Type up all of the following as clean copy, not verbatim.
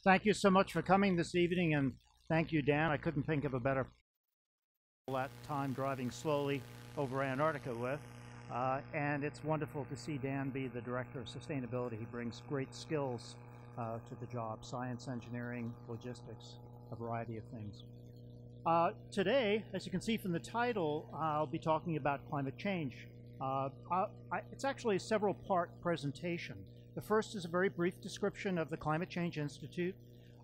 Thank you so much for coming this evening, and thank you, Dan. I couldn't think of a better that time driving slowly over Antarctica with. And it's wonderful to see Dan be the Director of Sustainability. He brings great skills to the job: science, engineering, logistics, a variety of things. Today, as you can see from the title, I'll be talking about climate change. It's actually a several-part presentation. The first is a very brief description of the Climate Change Institute,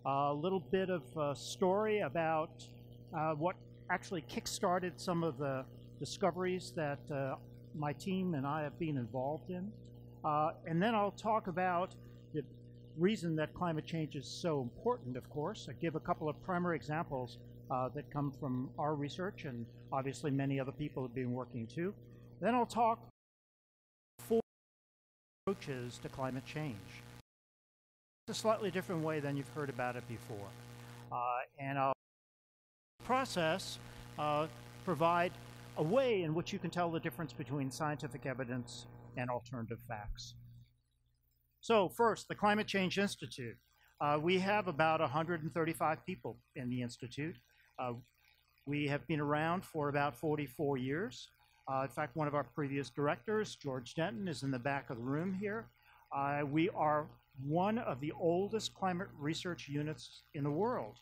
a little bit of a story about what actually kick-started some of the discoveries that my team and I have been involved in. And then I'll talk about the reason that climate change is so important, of course. I give a couple of primary examples that come from our research, and obviously many other people have been working too. Then I'll talk four approaches to climate change. It's a slightly different way than you've heard about it before. And I'll provide a way in which you can tell the difference between scientific evidence and alternative facts. So first, the Climate Change Institute. We have about 135 people in the Institute. We have been around for about 44 years. In fact, one of our previous directors, George Denton, is in the back of the room here. We are one of the oldest climate research units in the world,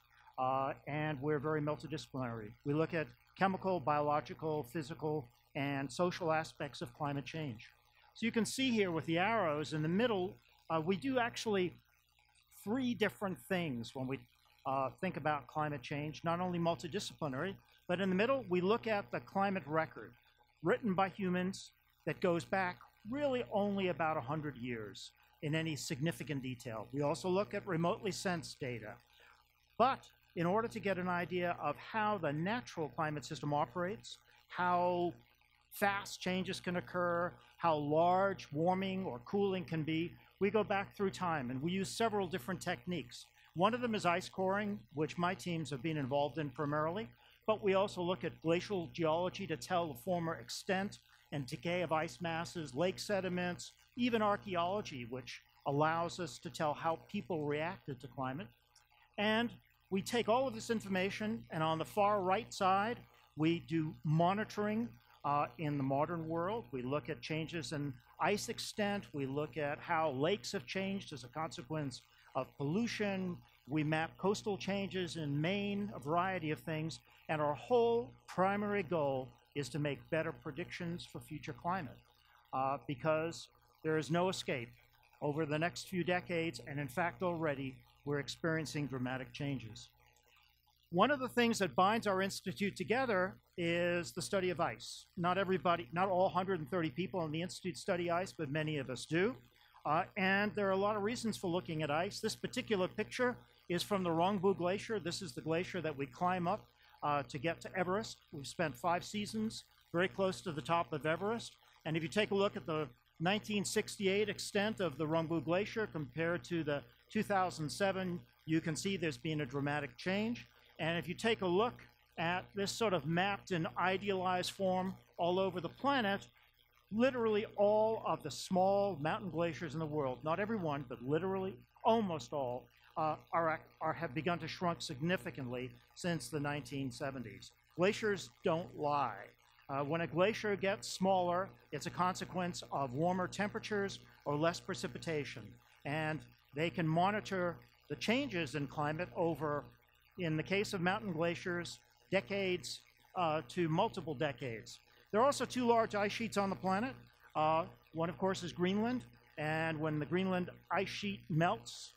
and we're very multidisciplinary. We look at chemical, biological, physical, and social aspects of climate change. So you can see here with the arrows in the middle, we do actually three different things when we think about climate change, not only multidisciplinary, but in the middle, we look at the climate record written by humans that goes back really only about 100 years in any significant detail. We also look at remotely sensed data. But in order to get an idea of how the natural climate system operates, how fast changes can occur, how large warming or cooling can be, we go back through time, and we use several different techniques. One of them is ice coring, which my teams have been involved in primarily, but we also look at glacial geology to tell the former extent and decay of ice masses, lake sediments, even archaeology, which allows us to tell how people reacted to climate. And we take all of this information, and on the far right side, we do monitoring in the modern world. We look at changes in ice extent. We look at how lakes have changed as a consequence of pollution. We map coastal changes in Maine, a variety of things. And our whole primary goal is to make better predictions for future climate because there is no escape. Over the next few decades, and in fact already, we're experiencing dramatic changes. One of the things that binds our institute together is the study of ice. Not all 130 people in the institute study ice, but many of us do. And there are a lot of reasons for looking at ice. This particular picture is from the Rongbu Glacier. This is the glacier that we climb up to get to Everest. We've spent 5 seasons very close to the top of Everest. And if you take a look at the 1968 extent of the Rongbu Glacier compared to the 2007, you can see there's been a dramatic change. And if you take a look at this sort of mapped and idealized form all over the planet, literally all of the small mountain glaciers in the world, not every one, but literally almost all, have begun to shrink significantly since the 1970s. Glaciers don't lie. When a glacier gets smaller, it's a consequence of warmer temperatures or less precipitation. And they can monitor the changes in climate over, in the case of mountain glaciers, decades to multiple decades. There are also 2 large ice sheets on the planet. One, of course, is Greenland. And when the Greenland ice sheet melts,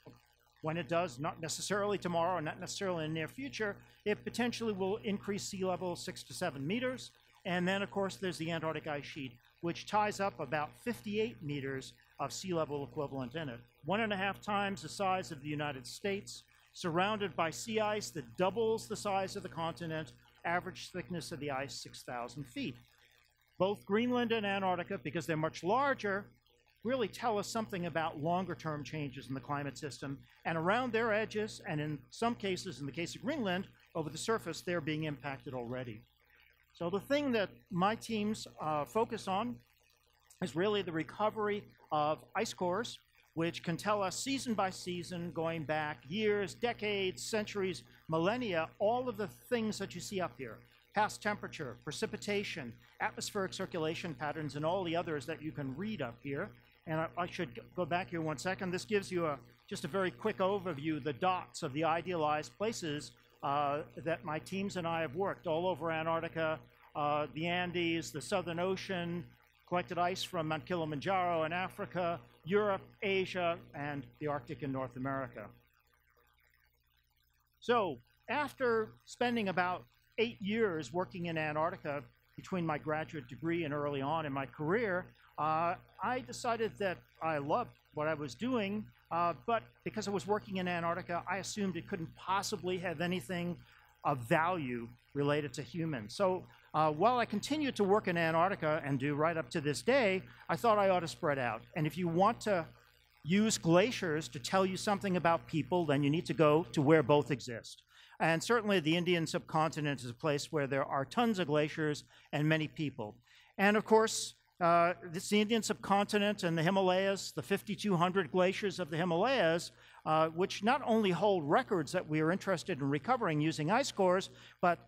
when it does, not necessarily tomorrow, not necessarily in the near future, it potentially will increase sea level 6 to 7 meters. And then, of course, there's the Antarctic ice sheet, which ties up about 58 meters of sea level equivalent in it. 1.5 times the size of the United States, surrounded by sea ice that doubles the size of the continent, average thickness of the ice 6,000 feet. Both Greenland and Antarctica, because they're much larger, really tell us something about longer-term changes in the climate system. And around their edges, and in some cases, in the case of Greenland, over the surface, they're being impacted already. So the thing that my teams focus on is really the recovery of ice cores which can tell us season by season, going back years, decades, centuries, millennia, all of the things that you see up here. Past temperature, precipitation, atmospheric circulation patterns, and all the others that you can read up here. And I should go back here 1 second. This gives you just a very quick overview, the dots of the idealized places that my teams and I have worked all over Antarctica, the Andes, the Southern Ocean, collected ice from Mount Kilimanjaro in Africa, Europe, Asia, and the Arctic in North America. So after spending about 8 years working in Antarctica between my graduate degree and early on in my career, I decided that I loved what I was doing, but because I was working in Antarctica, I assumed it couldn't possibly have anything of value related to humans. So while I continued to work in Antarctica and do right up to this day, I thought I ought to spread out. And if you want to use glaciers to tell you something about people, then you need to go to where both exist. And certainly the Indian subcontinent is a place where there are tons of glaciers and many people. And of course, it's the Indian subcontinent and the Himalayas, the 5,200 glaciers of the Himalayas, which not only hold records that we are interested in recovering using ice cores, but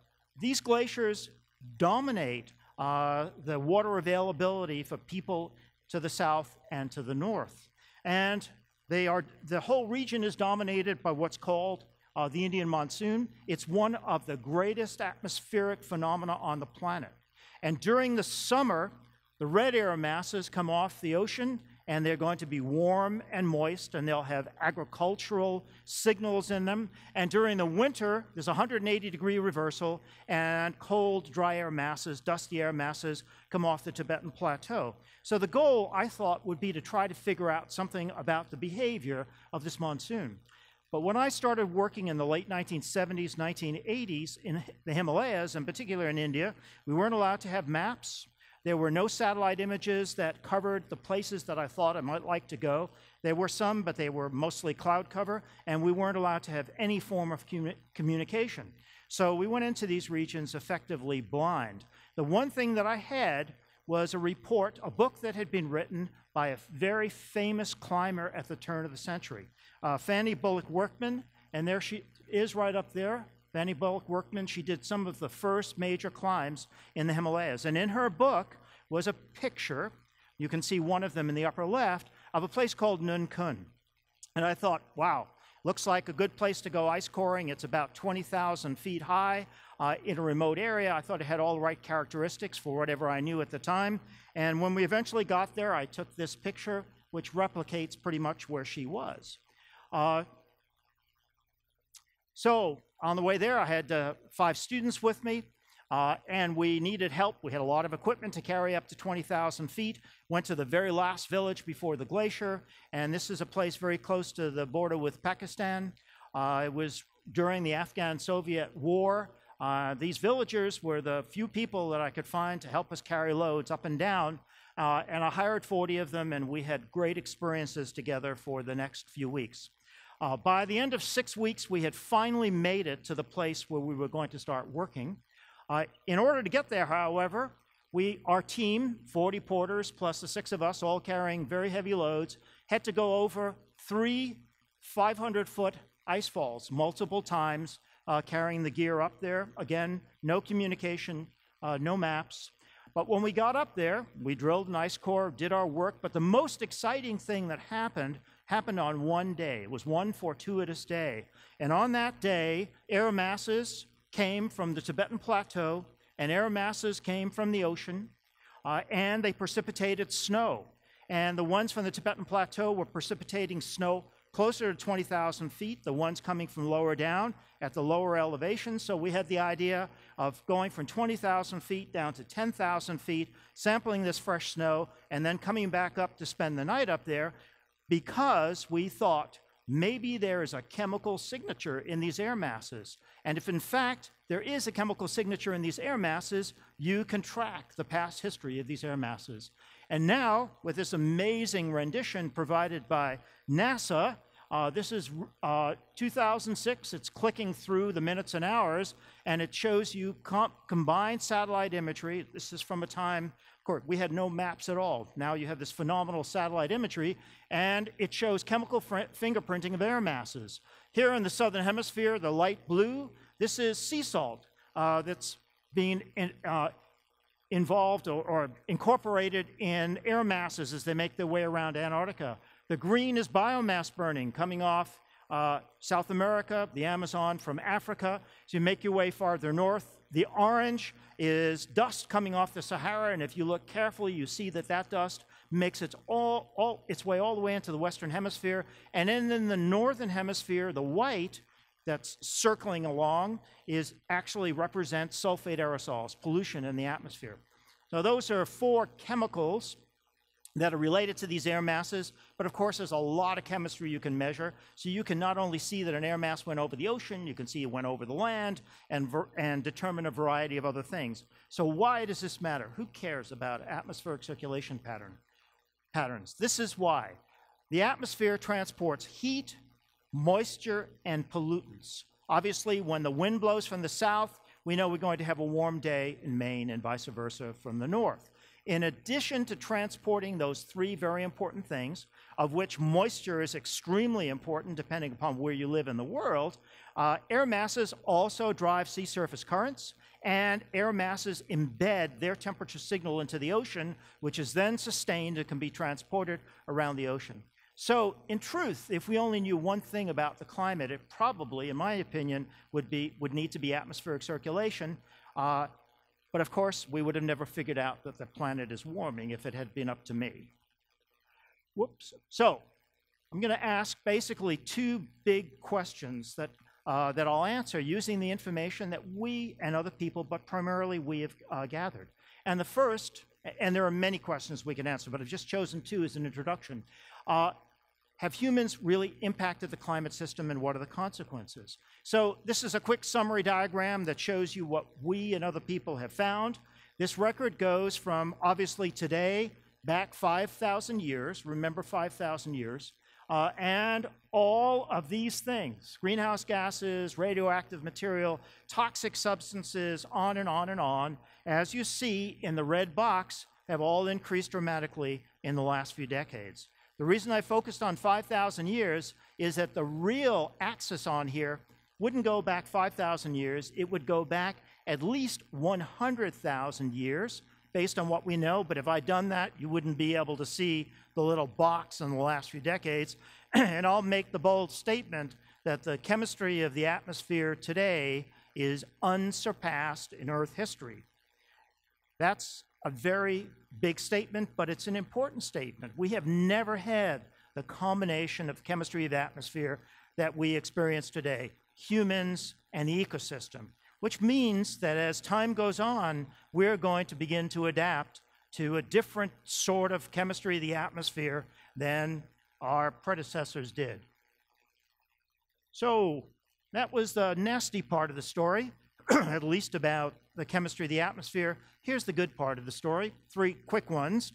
these glaciers dominate the water availability for people to the south and to the north. And the whole region is dominated by what's called the Indian monsoon. It's one of the greatest atmospheric phenomena on the planet. And during the summer, the red air masses come off the ocean, and they're going to be warm and moist, and they'll have agricultural signals in them. And during the winter, there's a 180-degree reversal, and cold, dry air masses, dusty air masses come off the Tibetan Plateau. So the goal, I thought, would be to try to figure out something about the behavior of this monsoon. But when I started working in the late 1970s, 1980s in the Himalayas, in particular in India, we weren't allowed to have maps. There were no satellite images that covered the places that I thought I might like to go. There were some, but they were mostly cloud cover, and we weren't allowed to have any form of communication. So we went into these regions effectively blind. The one thing that I had was a report, a book that had been written by a very famous climber at the turn of the century, Fanny Bullock Workman, and there she is right up there. Fanny Bullock Workman, she did some of the first major climbs in the Himalayas. And in her book was a picture, you can see one of them in the upper left, of a place called Nun Kun. And I thought, wow, looks like a good place to go ice coring. It's about 20,000 feet high in a remote area. I thought it had all the right characteristics for whatever I knew at the time. And when we eventually got there, I took this picture, which replicates pretty much where she was. So on the way there, I had 5 students with me, and we needed help. We had a lot of equipment to carry up to 20,000 feet. Went to the very last village before the glacier, and this is a place very close to the border with Pakistan. It was during the Afghan-Soviet War. These villagers were the few people that I could find to help us carry loads up and down, and I hired 40 of them, and we had great experiences together for the next few weeks. By the end of 6 weeks, we had finally made it to the place where we were going to start working. In order to get there, however, our team, 40 porters plus the 6 of us, all carrying very heavy loads, had to go over 3 500-foot ice falls multiple times, carrying the gear up there. Again, no communication, no maps. But when we got up there, we drilled an ice core, did our work, but the most exciting thing that happened on one day. It was one fortuitous day. And on that day, air masses came from the Tibetan Plateau, and air masses came from the ocean, and they precipitated snow. And the ones from the Tibetan Plateau were precipitating snow closer to 20,000 feet, the ones coming from lower down at the lower elevation. So we had the idea of going from 20,000 feet down to 10,000 feet, sampling this fresh snow, and then coming back up to spend the night up there, because we thought maybe there is a chemical signature in these air masses. And if in fact there is a chemical signature in these air masses, you can track the past history of these air masses. And now, with this amazing rendition provided by NASA, this is 2006, it's clicking through the minutes and hours, and it shows you combined satellite imagery. This is from a time course, we had no maps at all. Now you have this phenomenal satellite imagery, and it shows chemical fingerprinting of air masses. Here in the southern hemisphere, the light blue, this is sea salt that's being involved or incorporated in air masses as they make their way around Antarctica. The green is biomass burning coming off South America, the Amazon from Africa. So you make your way farther north. The orange is dust coming off the Sahara, and if you look carefully, you see that that dust makes its way all the way into the Western Hemisphere. And then in the Northern Hemisphere, the white that's circling along actually represents sulfate aerosols, pollution in the atmosphere. So those are 4 chemicals that are related to these air masses, but of course there's a lot of chemistry you can measure. So you can not only see that an air mass went over the ocean, you can see it went over the land, and determine a variety of other things. So why does this matter? Who cares about atmospheric circulation patterns? This is why. The atmosphere transports heat, moisture, and pollutants. Obviously, when the wind blows from the south, we know we're going to have a warm day in Maine and vice versa from the north. In addition to transporting those 3 very important things, of which moisture is extremely important depending upon where you live in the world, air masses also drive sea surface currents, and air masses embed their temperature signal into the ocean, which is then sustained and can be transported around the ocean. So, in truth, if we only knew one thing about the climate, it probably, in my opinion, would need to be atmospheric circulation. But of course, we would have never figured out that the planet is warming if it had been up to me. Whoops. So, I'm going to ask basically 2 big questions that I'll answer using the information that we and other people, but primarily we have gathered. And the first, and there are many questions we can answer, but I've just chosen 2 as an introduction. Have humans really impacted the climate system, and what are the consequences? So this is a quick summary diagram that shows you what we and other people have found. This record goes from, obviously today, back 5,000 years, remember 5,000 years, and all of these things, greenhouse gases, radioactive material, toxic substances, on and on and on, as you see in the red box, have all increased dramatically in the last few decades. The reason I focused on 5,000 years is that the real axis on here wouldn't go back 5,000 years. It would go back at least 100,000 years based on what we know. But if I'd done that, you wouldn't be able to see the little box in the last few decades. And I'll make the bold statement that the chemistry of the atmosphere today is unsurpassed in Earth history. That's a very big statement, but it's an important statement. We have never had the combination of chemistry of the atmosphere that we experience today, humans and the ecosystem, which means that as time goes on, we're going to begin to adapt to a different sort of chemistry of the atmosphere than our predecessors did. So that was the nasty part of the story, at least about the chemistry of the atmosphere. Here's the good part of the story, 3 quick ones.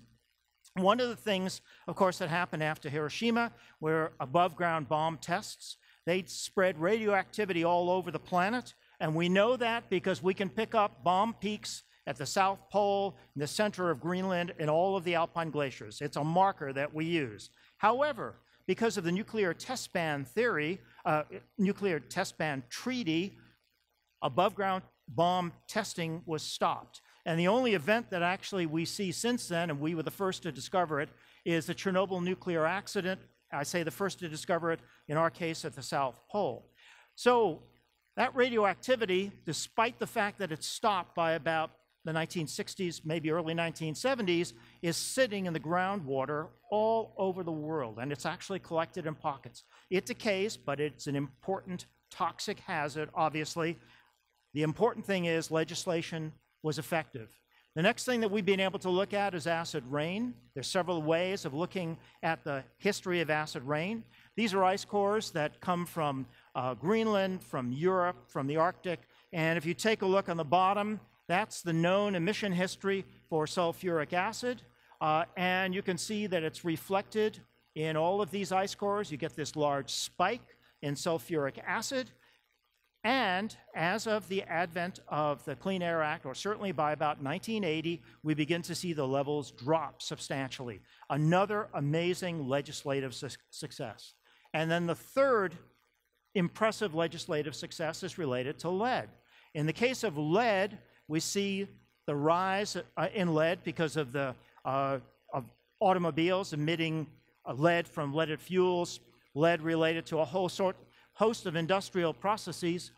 One of the things, of course, that happened after Hiroshima were above-ground bomb tests. They spread radioactivity all over the planet, and we know that because we can pick up bomb peaks at the South Pole, in the center of Greenland, and all of the alpine glaciers. It's a marker that we use. However, because of the nuclear test ban theory, nuclear test ban treaty, above-ground bomb testing was stopped. And the only event that actually we see since then, and we were the first to discover it, is the Chernobyl nuclear accident. I say the first to discover it, in our case, at the South Pole. So that radioactivity, despite the fact that it stopped by about the 1960s, maybe early 1970s, is sitting in the groundwater all over the world, and it's actually collected in pockets. It decays, but it's an important toxic hazard, obviously. The important thing is legislation was effective. The next thing that we've been able to look at is acid rain. There's several ways of looking at the history of acid rain. These are ice cores that come from Greenland, from Europe, from the Arctic, and if you take a look on the bottom, that's the known emission history for sulfuric acid, and you can see that it's reflected in all of these ice cores. You get this large spike in sulfuric acid. And as of the advent of the Clean Air Act, or certainly by about 1980, we begin to see the levels drop substantially. Another amazing legislative success. And then the third impressive legislative success is related to lead. In the case of lead, we see the rise in lead because of the of automobiles emitting lead from leaded fuels, lead related to a whole host of industrial processes.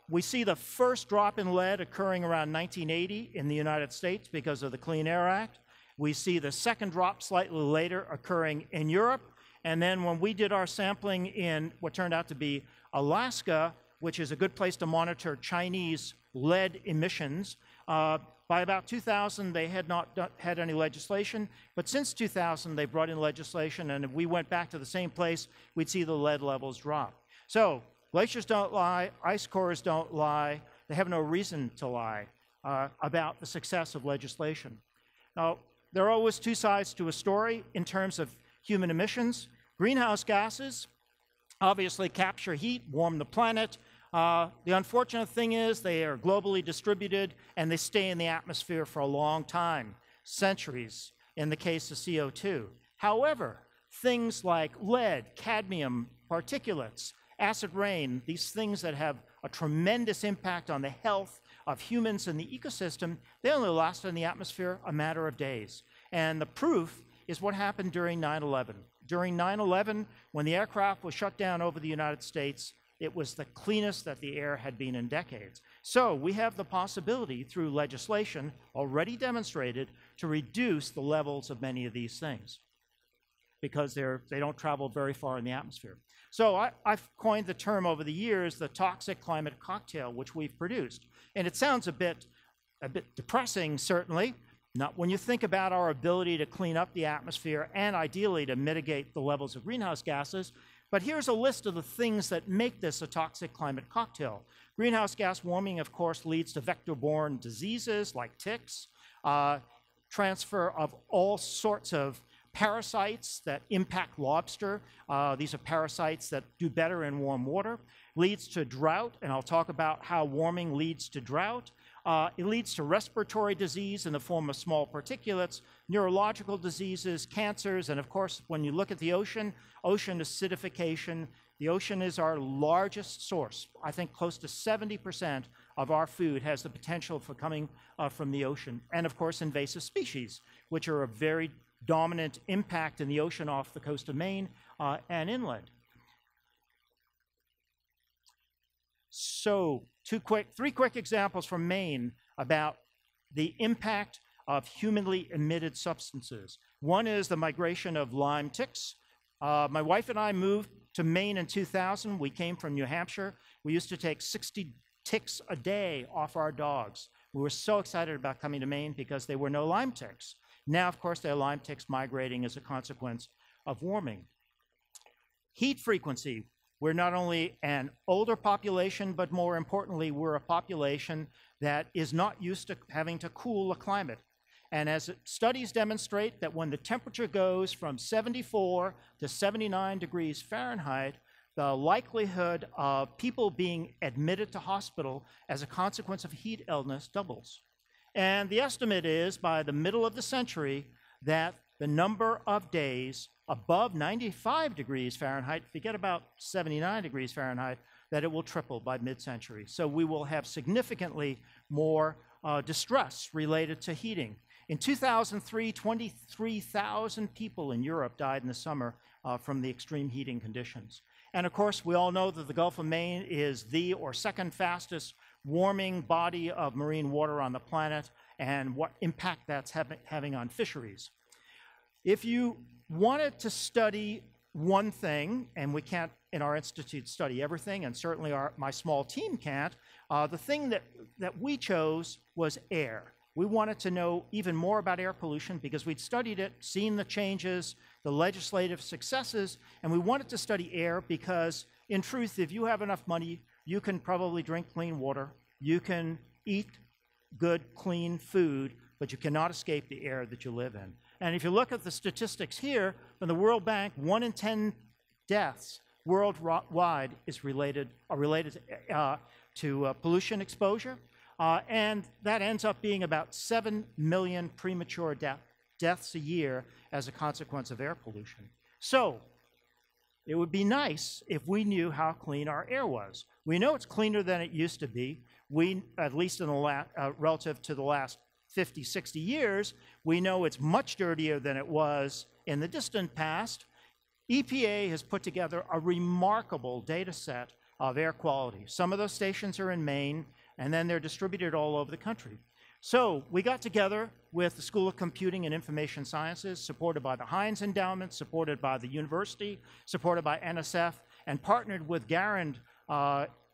We see the first drop in lead occurring around 1980 in the United States because of the Clean Air Act. We see the second drop slightly later occurring in Europe. And then when we did our sampling in what turned out to be Alaska, which is a good place to monitor Chinese lead emissions, by about 2000, they had not had any legislation, but since 2000, they brought in legislation, and if we went back to the same place, we'd see the lead levels drop. So glaciers don't lie, ice cores don't lie, they have no reason to lie about the success of legislation. Now, there are always two sides to a story in terms of human emissions. Greenhouse gases obviously capture heat, warm the planet. The unfortunate thing is they are globally distributed and they stay in the atmosphere for a long time, centuries in the case of CO2. However, things like lead, cadmium, particulates, acid rain, these things that have a tremendous impact on the health of humans and the ecosystem, they only last in the atmosphere a matter of days. And the proof is what happened during 9/11. During 9/11, when the aircraft was shut down over the United States, it was the cleanest that the air had been in decades. So we have the possibility through legislation already demonstrated to reduce the levels of many of these things because they don't travel very far in the atmosphere. So I've coined the term over the years, the toxic climate cocktail, which we've produced. And it sounds a bit depressing, certainly, not when you think about our ability to clean up the atmosphere and ideally to mitigate the levels of greenhouse gases. But here's a list of the things that make this a toxic climate cocktail. Greenhouse gas warming, of course, leads to vector-borne diseases like ticks, transfer of all sorts of parasites that impact lobster. These are parasites that do better in warm water. Leads to drought, and I'll talk about how warming leads to drought. It leads to respiratory disease in the form of small particulates, neurological diseases, cancers, and of course, when you look at the ocean acidification, the ocean is our largest source. I think close to 70% of our food has the potential for coming from the ocean. And of course, invasive species, which are a very dominant impact in the ocean off the coast of Maine and inland. So three quick examples from Maine about the impact of humanly emitted substances. One is the migration of Lyme ticks. My wife and I moved to Maine in 2000. We came from New Hampshire. We used to take 60 ticks a day off our dogs. We were so excited about coming to Maine because there were no Lyme ticks. Now, of course, there are Lyme ticks migrating as a consequence of warming. Heat frequency. We're not only an older population, but more importantly, we're a population that is not used to having to cool a climate. And as studies demonstrate that when the temperature goes from 74 to 79 degrees Fahrenheit, the likelihood of people being admitted to hospital as a consequence of heat illness doubles. And the estimate is by the middle of the century that the number of days above 95 degrees Fahrenheit, forget about 79 degrees Fahrenheit, that it will triple by mid-century. So we will have significantly more distress related to heating. In 2003, 23,000 people in Europe died in the summer from the extreme heating conditions. And of course, we all know that the Gulf of Maine is the or second fastest warming body of marine water on the planet and what impact that's having on fisheries. If you wanted to study one thing, and we can't in our institute study everything, and certainly my small team can't, the thing that we chose was air. We wanted to know even more about air pollution because we'd studied it, seen the changes, the legislative successes, and we wanted to study air because, in truth, if you have enough money, you can probably drink clean water, you can eat good, clean food, but you cannot escape the air that you live in. And if you look at the statistics here from the World Bank, 1 in 10 deaths worldwide are related to pollution exposure, and that ends up being about 7 million premature deaths a year as a consequence of air pollution. So it would be nice if we knew how clean our air was. We know it's cleaner than it used to be. We, at least in the relative to the last 50, 60 years, we know it's much dirtier than it was in the distant past. EPA has put together a remarkable data set of air quality. Some of those stations are in Maine, and then they're distributed all over the country. So we got together with the School of Computing and Information Sciences, supported by the Heinz Endowment, supported by the university, supported by NSF, and partnered with Garand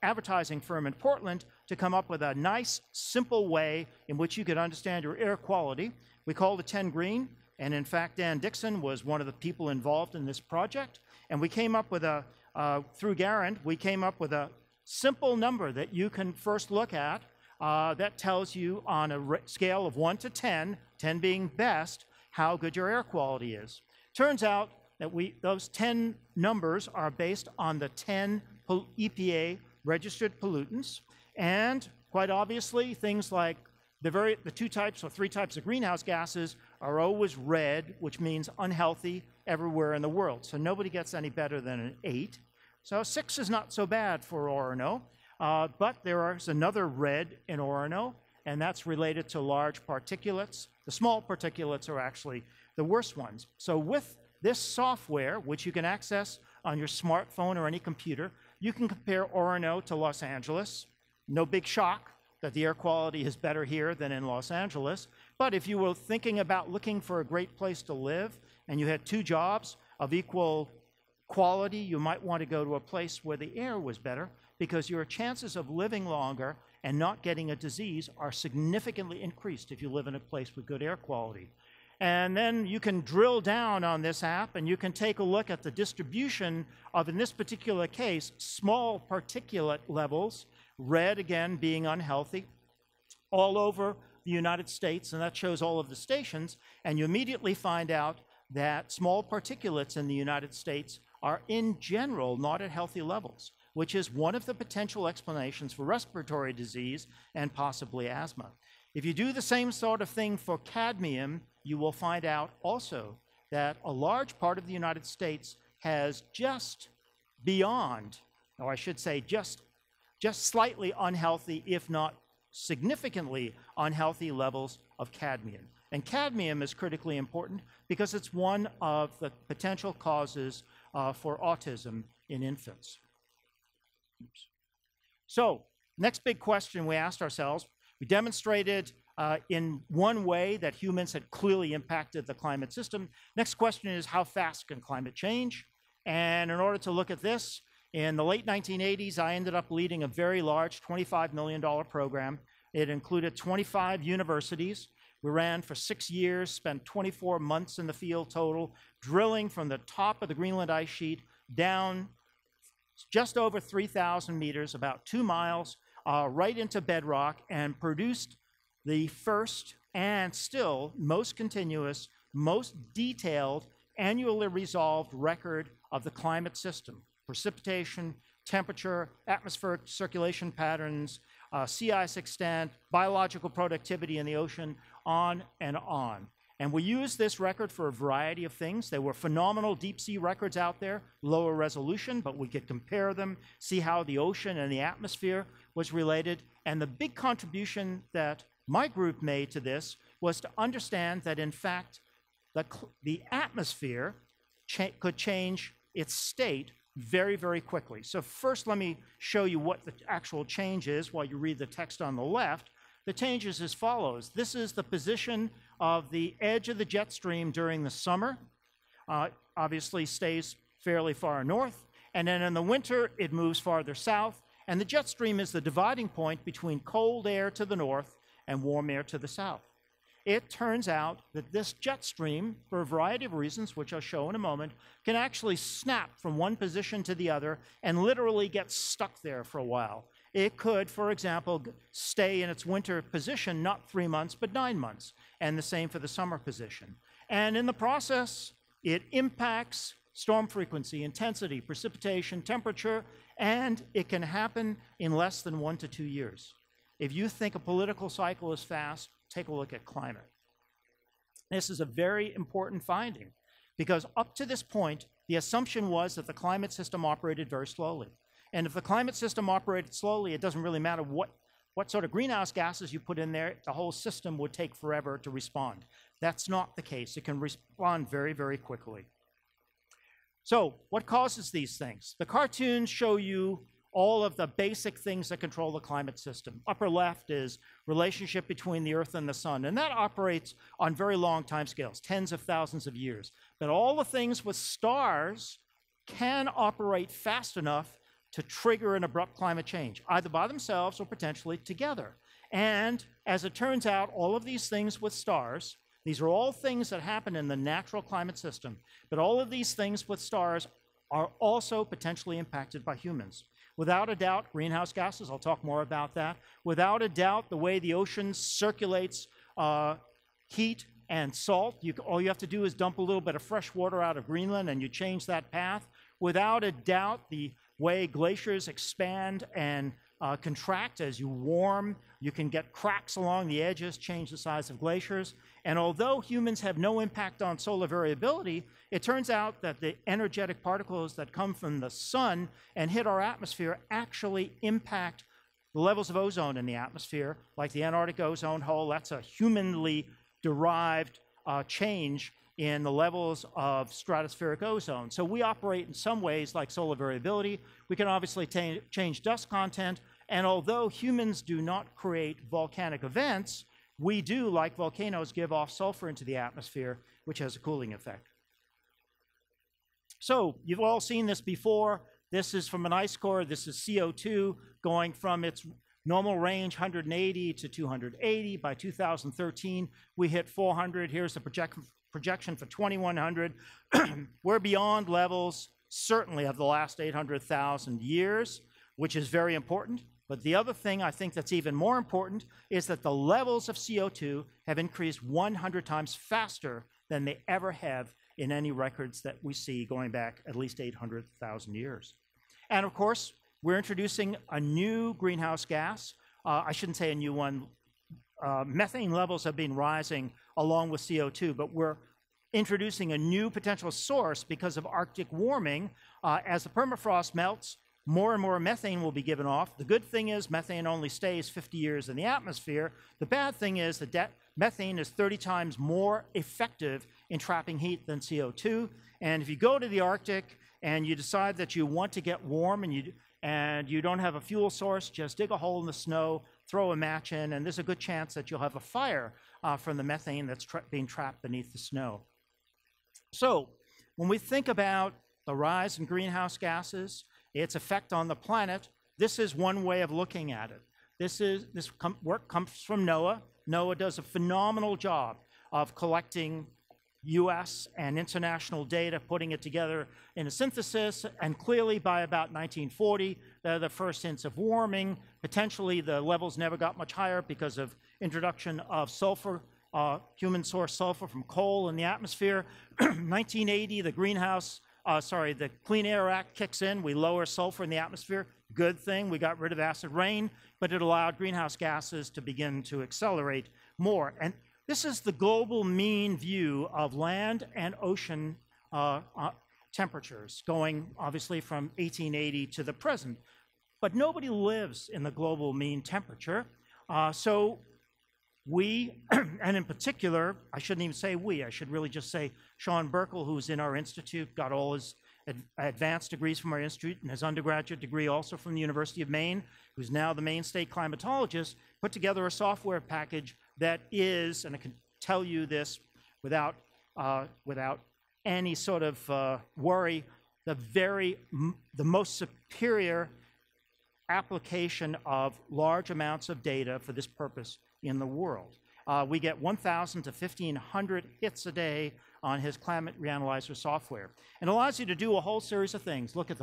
advertising firm in Portland to come up with a nice, simple way in which you could understand your air quality. We called it 10 Green, and in fact, Dan Dixon was one of the people involved in this project. And we came up with through Garand, we came up with a simple number that you can first look at that tells you on a scale of 1 to 10, 10 being best, how good your air quality is. Turns out that those 10 numbers are based on the 10 EPA registered pollutants, and quite obviously things like the 2 types or 3 types of greenhouse gases are always red, which means unhealthy everywhere in the world. So nobody gets any better than an 8. So 6 is not so bad for Orono, but there is another red in Orono, and that's related to large particulates. The small particulates are actually the worst ones. So with this software, which you can access on your smartphone or any computer, you can compare Orono to Los Angeles. No big shock that the air quality is better here than in Los Angeles. But if you were thinking about looking for a great place to live and you had 2 jobs of equal quality, you might want to go to a place where the air was better, because your chances of living longer and not getting a disease are significantly increased if you live in a place with good air quality. And then you can drill down on this app and you can take a look at the distribution of, in this particular case, small particulate levels, red again being unhealthy, all over the United States, and that shows all of the stations, and you immediately find out that small particulates in the United States are in general not at healthy levels, which is one of the potential explanations for respiratory disease and possibly asthma. If you do the same sort of thing for cadmium, you will find out also that a large part of the United States has just beyond, or I should say just slightly unhealthy, if not significantly unhealthy levels of cadmium. And cadmium is critically important because it's one of the potential causes for autism in infants. Oops. So, next big question we asked ourselves, we demonstrated in one way that humans had clearly impacted the climate system. Next question is, how fast can climate change? And in order to look at this, in the late 1980s, I ended up leading a very large $25 million program. It included 25 universities. We ran for 6 years, spent 24 months in the field total, drilling from the top of the Greenland ice sheet down just over 3,000 meters, about 2 miles, right into bedrock, and produced the first and still most continuous, most detailed, annually resolved record of the climate system. Precipitation, temperature, atmospheric circulation patterns, sea ice extent, biological productivity in the ocean, on and on. And we used this record for a variety of things. There were phenomenal deep sea records out there, lower resolution, but we could compare them, see how the ocean and the atmosphere was related. And the big contribution that my group made to this was to understand that, in fact, the atmosphere could change its state very, very quickly. So first, let me show you what the actual change is while you read the text on the left. The change is as follows. This is the position of the edge of the jet stream during the summer. Obviously stays fairly far north. And then in the winter, it moves farther south. And the jet stream is the dividing point between cold air to the north and warm air to the south. It turns out that this jet stream, for a variety of reasons, which I'll show in a moment, can actually snap from one position to the other and literally get stuck there for a while. It could, for example, stay in its winter position not 3 months, but 9 months, and the same for the summer position. And in the process, it impacts storm frequency, intensity, precipitation, temperature, and it can happen in less than 1 to 2 years. If you think a political cycle is fast, take a look at climate. This is a very important finding because up to this point, the assumption was that the climate system operated very slowly. And if the climate system operated slowly, it doesn't really matter what sort of greenhouse gases you put in there, the whole system would take forever to respond. That's not the case. It can respond very, very quickly. So what causes these things? The cartoons show you all of the basic things that control the climate system. Upper left is relationship between the Earth and the Sun, and that operates on very long timescales, tens of thousands of years. But all the things with stars can operate fast enough to trigger an abrupt climate change, either by themselves or potentially together. And as it turns out, all of these things with stars, these are all things that happen in the natural climate system, but all of these things with stars are also potentially impacted by humans. Without a doubt, greenhouse gases, I'll talk more about that. Without a doubt, the way the ocean circulates heat and salt, all you have to do is dump a little bit of fresh water out of Greenland and you change that path. Without a doubt, the way glaciers expand and contract as you warm, you can get cracks along the edges, change the size of glaciers. And although humans have no impact on solar variability, it turns out that the energetic particles that come from the sun and hit our atmosphere actually impact the levels of ozone in the atmosphere, like the Antarctic ozone hole. That's a humanly derived change in the levels of stratospheric ozone. So we operate in some ways like solar variability. We can obviously change dust content, and although humans do not create volcanic events, we do, like volcanoes, give off sulfur into the atmosphere, which has a cooling effect. So you've all seen this before. This is from an ice core. This is CO2 going from its normal range, 180 to 280. By 2013, we hit 400. Here's the projection for 2100. We're beyond levels, certainly, of the last 800,000 years, which is very important. But the other thing I think that's even more important is that the levels of CO2 have increased 100 times faster than they ever have in any records that we see going back at least 800,000 years. And of course, we're introducing a new greenhouse gas. I shouldn't say a new one. Methane levels have been rising along with CO2, but we're introducing a new potential source because of Arctic warming. As the permafrost melts, more and more methane will be given off. The good thing is methane only stays 50 years in the atmosphere. The bad thing is that methane is 30 times more effective in trapping heat than CO2. And if you go to the Arctic and you decide that you want to get warm and you don't have a fuel source, just dig a hole in the snow, throw a match in, and there's a good chance that you'll have a fire from the methane that's being trapped beneath the snow. So when we think about the rise in greenhouse gases, its effect on the planet, this is one way of looking at it. This work comes from NOAA. NOAA does a phenomenal job of collecting US and international data, putting it together in a synthesis, and clearly by about 1940, the first hints of warming. Potentially the levels never got much higher because of introduction of sulfur, human source sulfur from coal in the atmosphere. 1980, the Clean Air Act kicks in. We lower sulfur in the atmosphere. Good thing, we got rid of acid rain, but it allowed greenhouse gases to begin to accelerate more. And this is the global mean view of land and ocean temperatures going obviously from 1880 to the present. But nobody lives in the global mean temperature. So we, and in particular, I shouldn't even say we, I should really just say Sean Burkle, who's in our institute, got all his advanced degrees from our institute and his undergraduate degree also from the University of Maine, who's now the Maine state climatologist, put together a software package that is, and I can tell you this without any sort of worry, the most superior application of large amounts of data for this purpose in the world. We get 1,000 to 1,500 hits a day on his climate reanalyzer software. And it allows you to do a whole series of things. Look at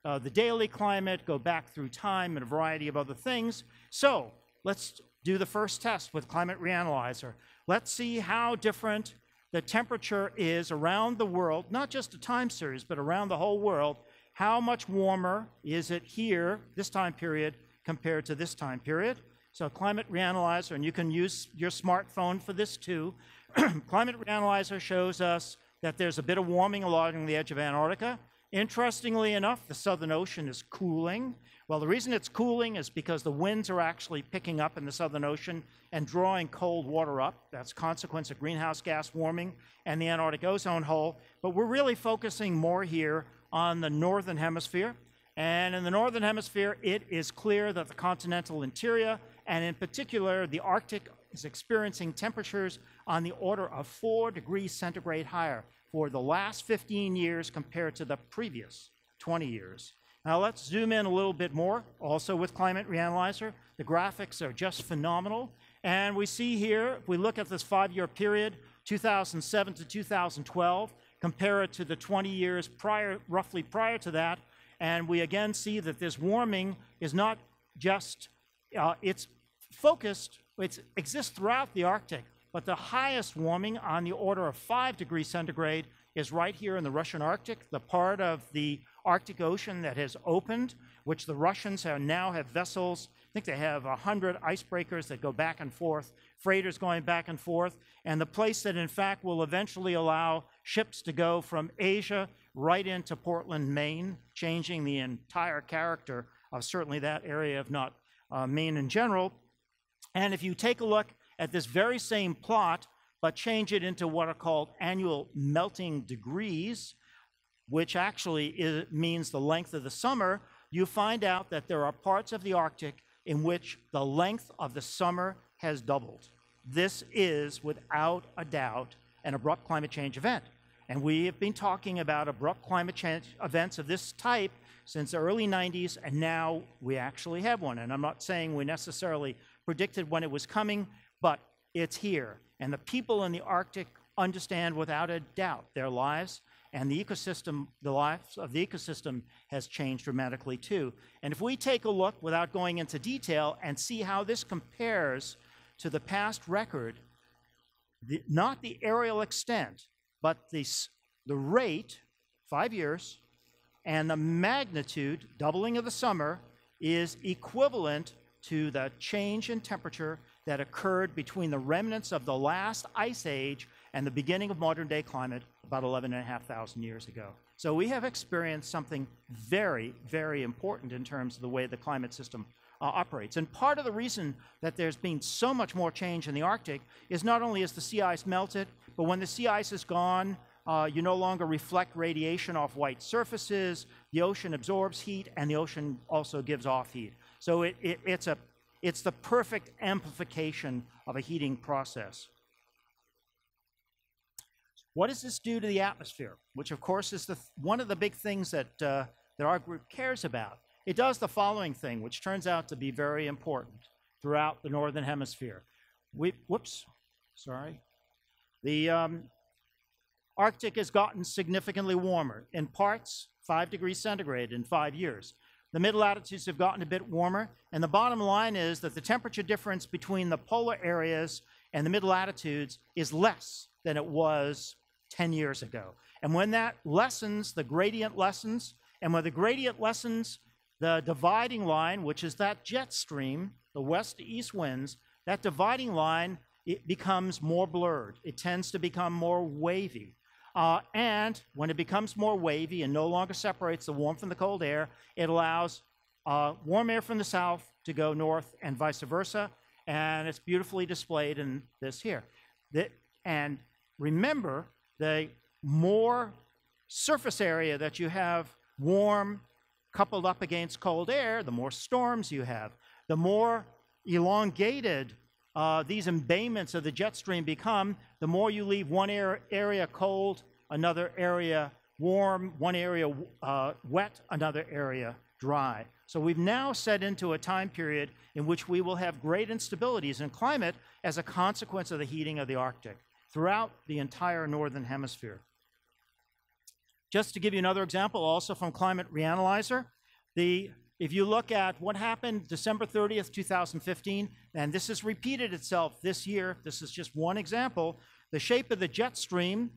the daily climate, go back through time, and a variety of other things. So let's do the first test with Climate Reanalyzer. Let's see how different the temperature is around the world, not just a time series, but around the whole world. How much warmer is it here, this time period, compared to this time period? So Climate Reanalyzer, and you can use your smartphone for this too. Climate Reanalyzer shows us that there's a bit of warming along the edge of Antarctica. Interestingly enough, the Southern Ocean is cooling. Well, the reason it's cooling is because the winds are actually picking up in the Southern Ocean and drawing cold water up. That's a consequence of greenhouse gas warming and the Antarctic ozone hole. But we're really focusing more here on the Northern Hemisphere. And in the Northern Hemisphere, it is clear that the continental interior, and in particular, the Arctic, is experiencing temperatures on the order of 4 degrees centigrade higher for the last 15 years compared to the previous 20 years. Now let's zoom in a little bit more, also with Climate Reanalyzer. The graphics are just phenomenal. And we see here, if we look at this 5-year period, 2007 to 2012, compare it to the 20 years prior, roughly prior to that, and we again see that this warming is not just, it's focused, it exists throughout the Arctic, but the highest warming on the order of 5 degrees centigrade is right here in the Russian Arctic, the part of the Arctic Ocean that has opened, which the Russians now have vessels. I think they have 100 icebreakers that go back and forth, freighters going back and forth, and the place that in fact will eventually allow ships to go from Asia right into Portland, Maine, changing the entire character of certainly that area, if not Maine in general. And if you take a look at this very same plot, but change it into what are called annual melting degrees, which actually means the length of the summer, you find out that there are parts of the Arctic in which the length of the summer has doubled. This is, without a doubt, an abrupt climate change event. And we have been talking about abrupt climate change events of this type since the early 90s, and now we actually have one. And I'm not saying we necessarily predicted when it was coming, but it's here. And the people in the Arctic understand without a doubt their lives, and the ecosystem, the life of the ecosystem has changed dramatically too. And if we take a look, without going into detail, and see how this compares to the past record, not the areal extent, but the rate, 5 years, and the magnitude, doubling of the summer, is equivalent to the change in temperature that occurred between the remnants of the last ice age and the beginning of modern day climate about 11,500 years ago. So we have experienced something very, very important in terms of the way the climate system operates. And part of the reason that there's been so much more change in the Arctic is not only has the sea ice melted, but when the sea ice is gone, you no longer reflect radiation off white surfaces, the ocean absorbs heat, and the ocean also gives off heat. So it's the perfect amplification of a heating process. What does this do to the atmosphere? Which, of course, is one of the big things that our group cares about. It does the following thing, which turns out to be very important throughout the Northern Hemisphere. The Arctic has gotten significantly warmer, in parts 5 degrees centigrade in 5 years. The mid-latitudes have gotten a bit warmer, and the bottom line is that the temperature difference between the polar areas and the mid-latitudes is less than it was 10 years ago. And when that lessens, the gradient lessens, and when the gradient lessens, the dividing line, which is that jet stream, the west to east winds, that dividing line, it becomes more blurred. It tends to become more wavy. And when it becomes more wavy and no longer separates the warm from the cold air, it allows warm air from the south to go north and vice versa. And it's beautifully displayed in this here. And remember, the more surface area that you have warm coupled up against cold air, the more storms you have. The more elongated these embayments of the jet stream become, the more you leave one area cold, another area warm, one area wet, another area dry. So we've now set into a time period in which we will have great instabilities in climate as a consequence of the heating of the Arctic throughout the entire Northern Hemisphere. Just to give you another example, also from Climate Reanalyzer, if you look at what happened December 30th, 2015, and this has repeated itself this year, this is just one example, The shape of the jet stream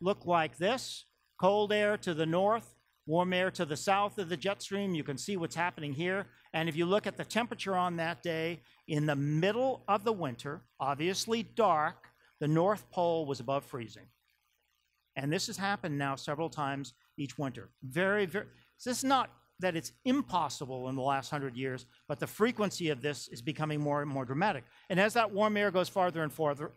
looked like this: cold air to the north, warm air to the south of the jet stream. You can see what's happening here. And if you look at the temperature on that day, in the middle of the winter, obviously dark, the North Pole was above freezing. And this has happened now several times each winter. Very, very, so it's not that it's impossible in the last 100 years, but the frequency of this is becoming more and more dramatic. And as that warm air goes farther and farther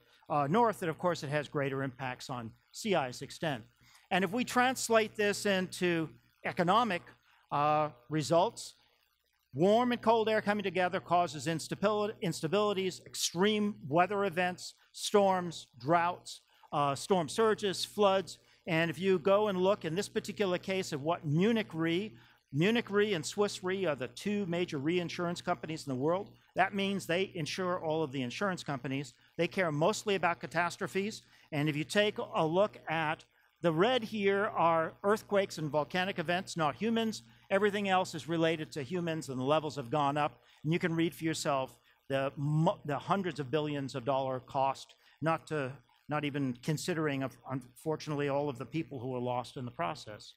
north, then of course it has greater impacts on sea ice extent. And if we translate this into economic results, warm and cold air coming together causes instabilities, extreme weather events, storms, droughts, storm surges, floods. And if you go and look in this particular case at what Munich Re and Swiss Re are the two major reinsurance companies in the world. That means they insure all of the insurance companies. They care mostly about catastrophes. And if you take a look at the red here are earthquakes and volcanic events, not humans. Everything else is related to humans, and the levels have gone up. And you can read for yourself the hundreds of billions of dollar cost, not even considering, unfortunately, all of the people who were lost in the process.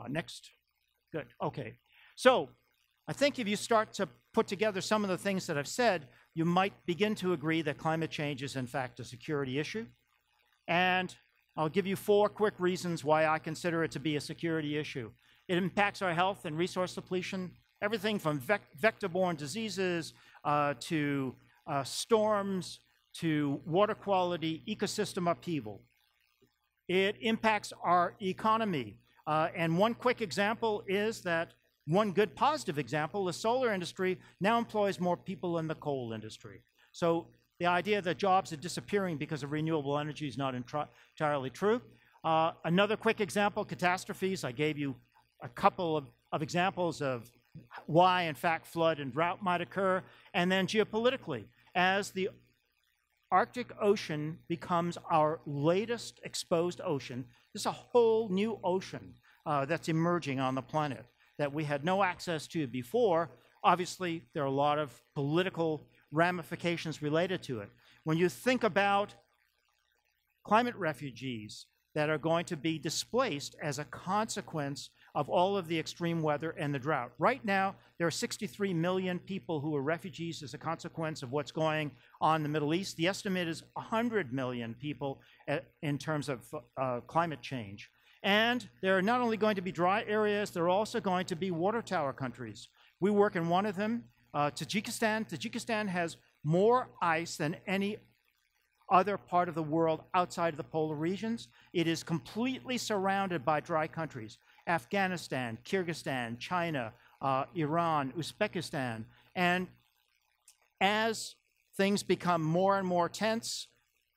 Next. Good. Okay. So I think if you start to put together some of the things that I've said, you might begin to agree that climate change is, in fact, a security issue. And I'll give you 4 quick reasons why I consider it to be a security issue. It impacts our health and resource depletion, everything from vector-borne diseases to storms to water quality, ecosystem upheaval. It impacts our economy. And one quick example is that one good positive example, the solar industry now employs more people than the coal industry. So the idea that jobs are disappearing because of renewable energy is not entirely true. Another quick example, catastrophes. I gave you a couple of examples of why, in fact, flood and drought might occur. And then geopolitically, as the Arctic Ocean becomes our latest exposed ocean, there's a whole new ocean that's emerging on the planet that we had no access to before. Obviously, there are a lot of political ramifications related to it. When you think about climate refugees that are going to be displaced as a consequence of all of the extreme weather and the drought. Right now, there are 63 million people who are refugees as a consequence of what's going on in the Middle East. The estimate is 100 million people in terms of climate change. And there are not only going to be dry areas, there are also going to be water tower countries. We work in one of them, Tajikistan. Tajikistan has more ice than any other part of the world outside of the polar regions. It is completely surrounded by dry countries: Afghanistan, Kyrgyzstan, China, Iran, Uzbekistan. And as things become more and more tense,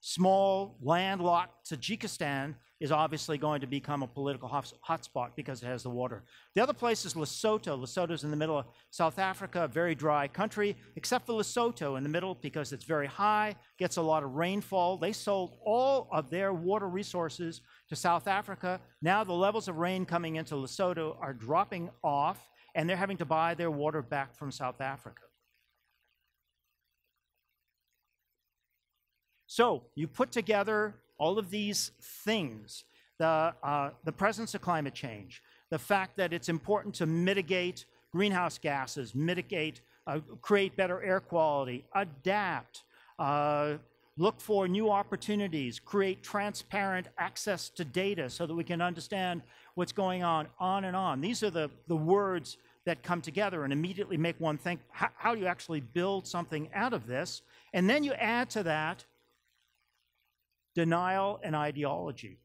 small, landlocked Tajikistan is obviously going to become a political hotspot because it has the water. The other place is Lesotho. Lesotho is in the middle of South Africa, a very dry country, except for Lesotho in the middle because it's very high, gets a lot of rainfall. They sold all of their water resources to South Africa. Now the levels of rain coming into Lesotho are dropping off, and they're having to buy their water back from South Africa. So you put together all of these things, the presence of climate change, the fact that it's important to mitigate greenhouse gases, create better air quality, adapt, look for new opportunities, create transparent access to data so that we can understand what's going on and on. These are the words that come together and immediately make one think, how do you actually build something out of this? And then you add to that denial and ideology.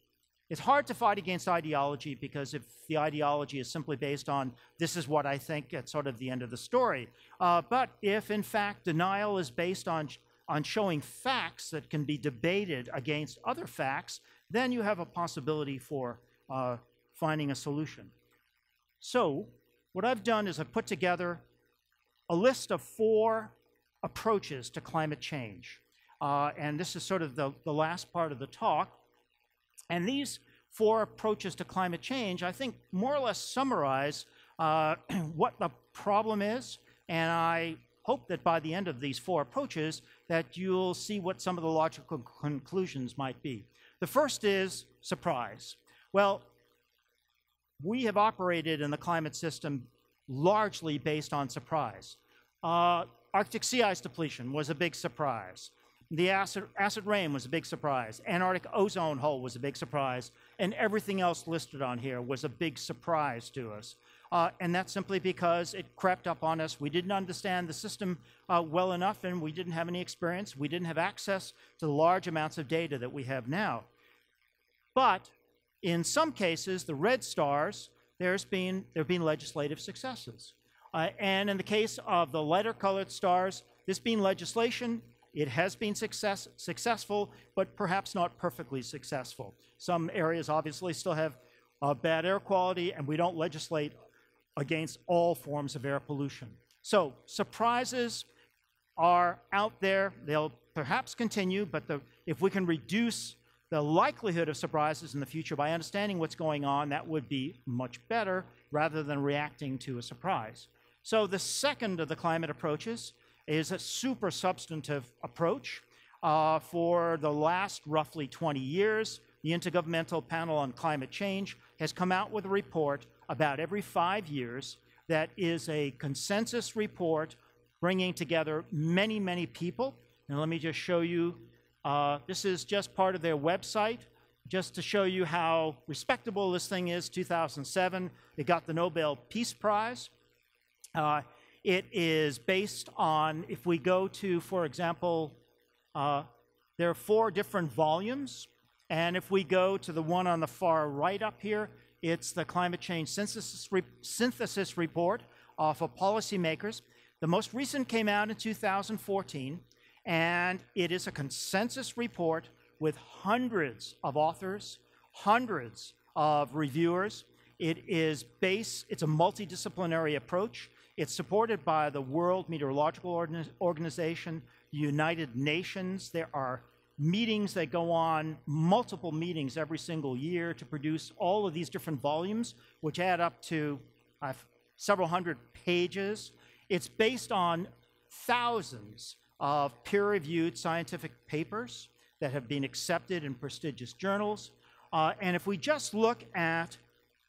It's hard to fight against ideology because if the ideology is simply based on this is what I think, it's sort of the end of the story. But if, in fact, denial is based on showing facts that can be debated against other facts, then you have a possibility for finding a solution. So what I've done is I've put together a list of 4 approaches to climate change. And this is sort of the last part of the talk. And these 4 approaches to climate change, I think, more or less summarize what the problem is. And I hope that by the end of these 4 approaches that you'll see what some of the logical conclusions might be. The first is surprise. Well, we have operated in the climate system largely based on surprise. Arctic sea ice depletion was a big surprise. The acid rain was a big surprise. Antarctic ozone hole was a big surprise. And everything else listed on here was a big surprise to us. And that's simply because it crept up on us. We didn't understand the system well enough, and we didn't have any experience. We didn't have access to the large amounts of data that we have now. But in some cases, the red stars, there have been legislative successes. And in the case of the lighter colored stars, this being legislation, it has been successful, but perhaps not perfectly successful. Some areas obviously still have bad air quality, and we don't legislate against all forms of air pollution. So surprises are out there. They'll perhaps continue, but if we can reduce the likelihood of surprises in the future by understanding what's going on, that would be much better rather than reacting to a surprise. So the second of the climate approaches is a super substantive approach. For the last roughly 20 years, the Intergovernmental Panel on Climate Change has come out with a report about every 5 years that is a consensus report bringing together many, many people. And let me just show you, this is just part of their website, just to show you how respectable this thing is. 2007, it got the Nobel Peace Prize. It is based on, if we go to, for example, there are 4 different volumes. And if we go to the one on the far right up here, it's the Climate Change Synthesis Report for policymakers. The most recent came out in 2014, and it is a consensus report with hundreds of authors, hundreds of reviewers. It's a multidisciplinary approach. It's supported by the World Meteorological Organization, the United Nations. There are meetings that go on, multiple meetings every single year to produce all of these different volumes, which add up to several hundred pages. It's based on thousands of peer-reviewed scientific papers that have been accepted in prestigious journals. And if we just look at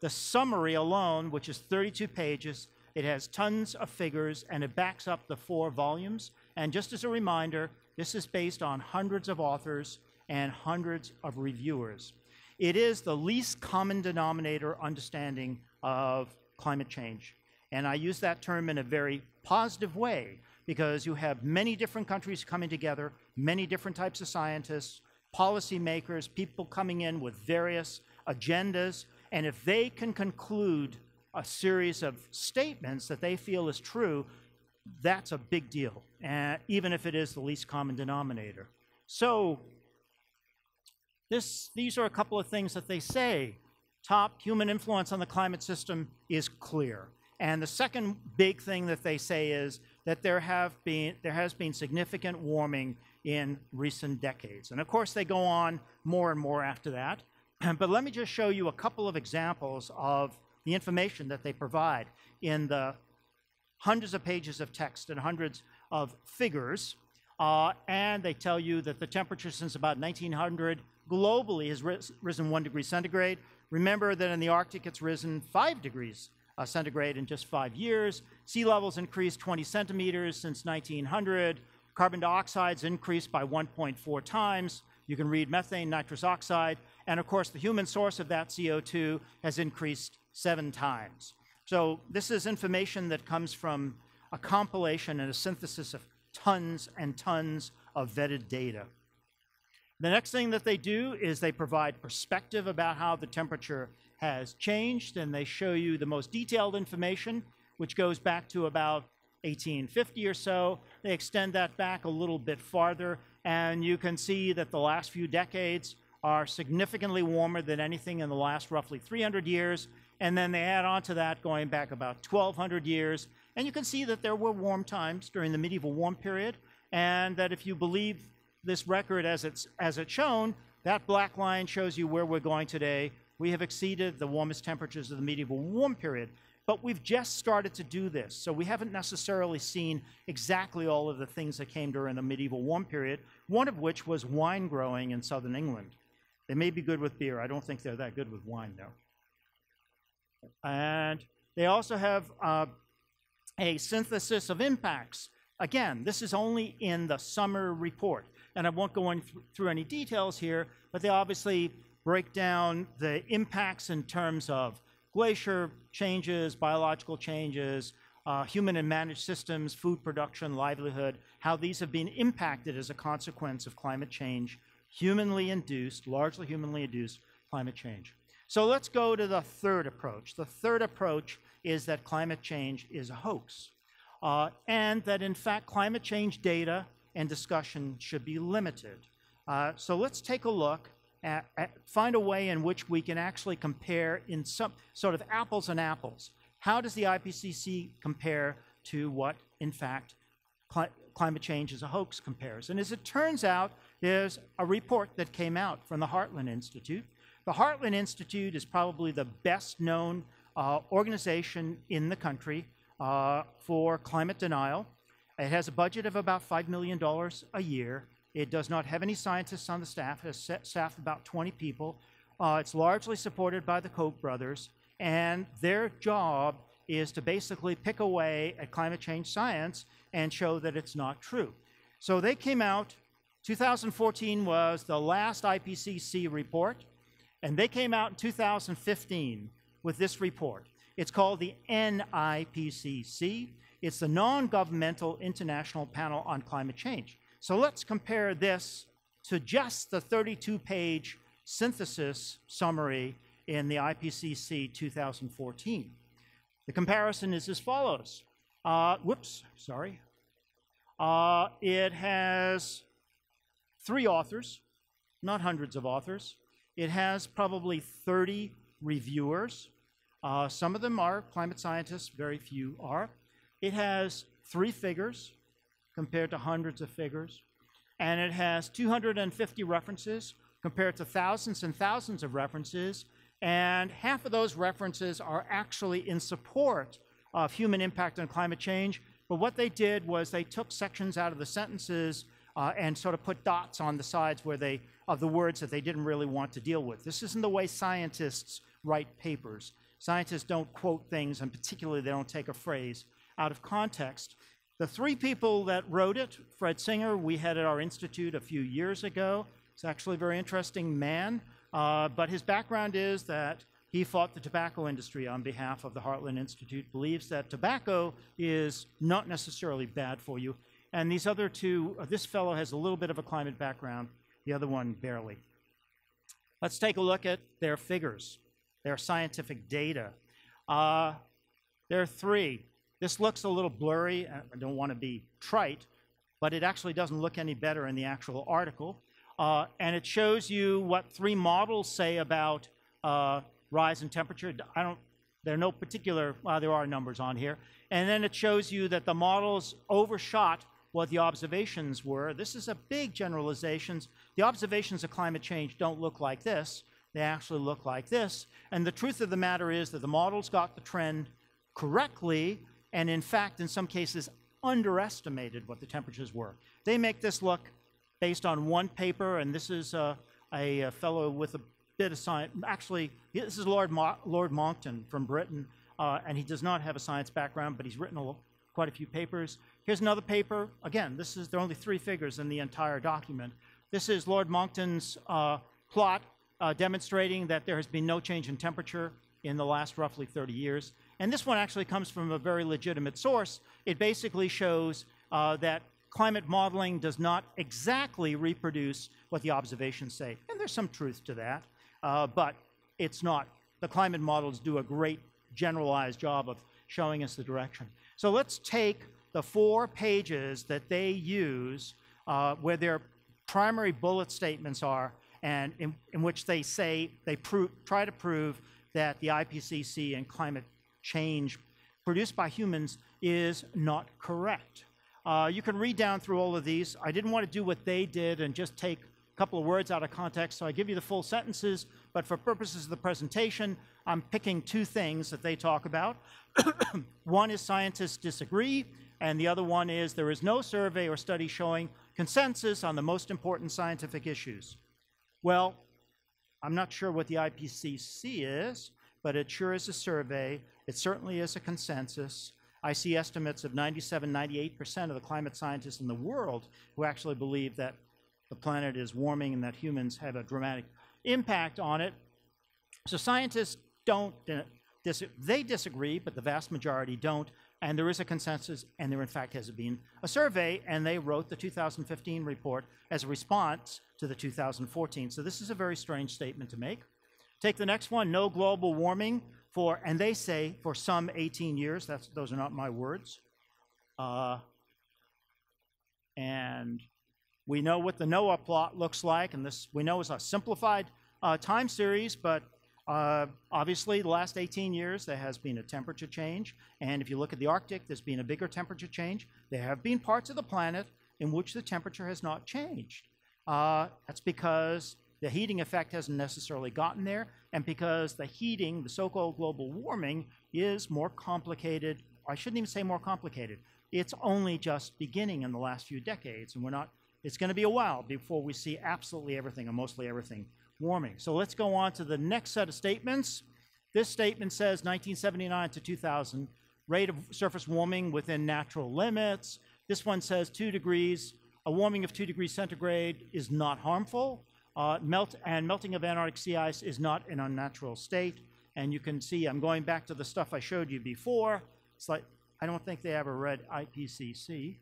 the summary alone, which is 32 pages, it has tons of figures, and it backs up the 4 volumes. And just as a reminder, this is based on hundreds of authors and hundreds of reviewers. It is the least common denominator understanding of climate change. And I use that term in a very positive way, because you have many different countries coming together, many different types of scientists, policymakers, people coming in with various agendas, and if they can conclude a series of statements that they feel is true, that's a big deal, even if it is the least common denominator. So these are a couple of things that they say. Top human influence on the climate system is clear. And the second big thing that they say is that there has been significant warming in recent decades. And of course, they go on more and more after that. But let me just show you a couple of examples of the information that they provide in the hundreds of pages of text and hundreds of figures. And they tell you that the temperature since about 1900 globally has risen 1 degree centigrade. Remember that in the Arctic, it's risen 5 degrees centigrade in just 5 years. Sea levels increased 20 centimeters since 1900. Carbon dioxide's increased by 1.4 times. You can read methane, nitrous oxide. And of course, the human source of that CO2 has increased 7 times. So this is information that comes from a compilation and a synthesis of tons and tons of vetted data. The next thing that they do is they provide perspective about how the temperature has changed, and they show you the most detailed information, which goes back to about 1850 or so. They extend that back a little bit farther, and you can see that the last few decades are significantly warmer than anything in the last roughly 300 years. And then they add on to that going back about 1,200 years. And you can see that there were warm times during the medieval warm period, and that if you believe this record as it's shown, that black line shows you where we're going today. We have exceeded the warmest temperatures of the medieval warm period. But we've just started to do this, so we haven't necessarily seen exactly all of the things that came during the medieval warm period, one of which was wine growing in southern England. They may be good with beer. I don't think they're that good with wine, though. And they also have a synthesis of impacts. Again, this is only in the summer report, and I won't go through any details here, but they obviously break down the impacts in terms of glacier changes, biological changes, human and managed systems, food production, livelihood, how these have been impacted as a consequence of climate change, humanly induced, largely humanly induced climate change. So let's go to the third approach. The third approach is that climate change is a hoax, and that in fact climate change data and discussion should be limited. So let's take a look find a way in which we can actually compare in some sort of apples and apples. How does the IPCC compare to what, in fact, climate change as a hoax compares? And as it turns out, there's a report that came out from the Heartland Institute. The Heartland Institute is probably the best known organization in the country for climate denial. It has a budget of about $5 million a year. It does not have any scientists on the staff. It has staff about 20 people. It's largely supported by the Koch brothers, and their job is to basically pick away at climate change science and show that it's not true. So they came out, 2014 was the last IPCC report, and they came out in 2015 with this report. It's called the NIPCC. It's the Non-Governmental International Panel on Climate Change. So let's compare this to just the 32-page synthesis summary in the IPCC 2014. The comparison is as follows. It has 3 authors, not hundreds of authors. It has probably 30 reviewers. Some of them are climate scientists, very few are. It has 3 figures compared to hundreds of figures. And it has 250 references compared to thousands and thousands of references. And half of those references are actually in support of human impact on climate change. But what they did was they took sections out of the sentences and sort of put dots on the sides where of the words that they didn't really want to deal with. This isn't the way scientists write papers. Scientists don't quote things, and particularly they don't take a phrase out of context. The 3 people that wrote it, Fred Singer, we had at our institute a few years ago. He's actually a very interesting man, but his background is that he fought the tobacco industry on behalf of the Heartland Institute, believes that tobacco is not necessarily bad for you. And these other 2, this fellow has a little bit of a climate background, the other one barely. Let's take a look at their figures, their scientific data. There are 3. This looks a little blurry. I don't want to be trite, but it actually doesn't look any better in the actual article. And it shows you what 3 models say about rise in temperature. There are no particular, there are numbers on here. And then it shows you that the models overshot what the observations were. This is a big generalizations. The observations of climate change don't look like this. They actually look like this. And the truth of the matter is that the models got the trend correctly, and in fact, in some cases, underestimated what the temperatures were. They make this look based on 1 paper, and this is a fellow with a bit of science. Actually, this is Lord Monckton from Britain, and he does not have a science background, but he's written quite a few papers. Here's another paper. Again, there are only 3 figures in the entire document. This is Lord Monckton's plot demonstrating that there has been no change in temperature in the last roughly 30 years. And this one actually comes from a very legitimate source. It basically shows that climate modeling does not exactly reproduce what the observations say. And there's some truth to that, but it's not. The climate models do a great generalized job of showing us the direction. So let's take the 4 pages that they use where their primary bullet statements are, and in which they say, try to prove that the IPCC and climate change produced by humans is not correct. You can read down through all of these. I didn't want to do what they did and just take couple of words out of context, so I give you the full sentences, but for purposes of the presentation, I'm picking two things that they talk about. One is scientists disagree, and the other one is there is no survey or study showing consensus on the most important scientific issues. Well, I'm not sure what the IPCC is, but it sure is a survey. It certainly is a consensus. I see estimates of 97, 98% of the climate scientists in the world who actually believe that the planet is warming and that humans have a dramatic impact on it. So scientists don't, they disagree, but the vast majority don't. And there is a consensus, and there in fact has been a survey, and they wrote the 2015 report as a response to the 2014. So this is a very strange statement to make. Take the next one, no global warming for, and they say for some 18 years, those are not my words. And we know what the NOAA plot looks like, and this we know is a simplified time series, but obviously the last 18 years there has been a temperature change, and if you look at the Arctic, there's been a bigger temperature change. There have been parts of the planet in which the temperature has not changed. That's because the heating effect hasn't necessarily gotten there, and because the heating, the so-called global warming, is more complicated. I shouldn't even say more complicated. It's only just beginning in the last few decades, and it's going to be a while before we see absolutely everything, or mostly everything, warming. So let's go on to the next set of statements. This statement says 1979 to 2000, rate of surface warming within natural limits. This one says 2 degrees, a warming of 2 degrees centigrade is not harmful. Melting of Antarctic sea ice is not an unnatural state. And you can see I'm going back to the stuff I showed you before. It's like, I don't think they ever read IPCC.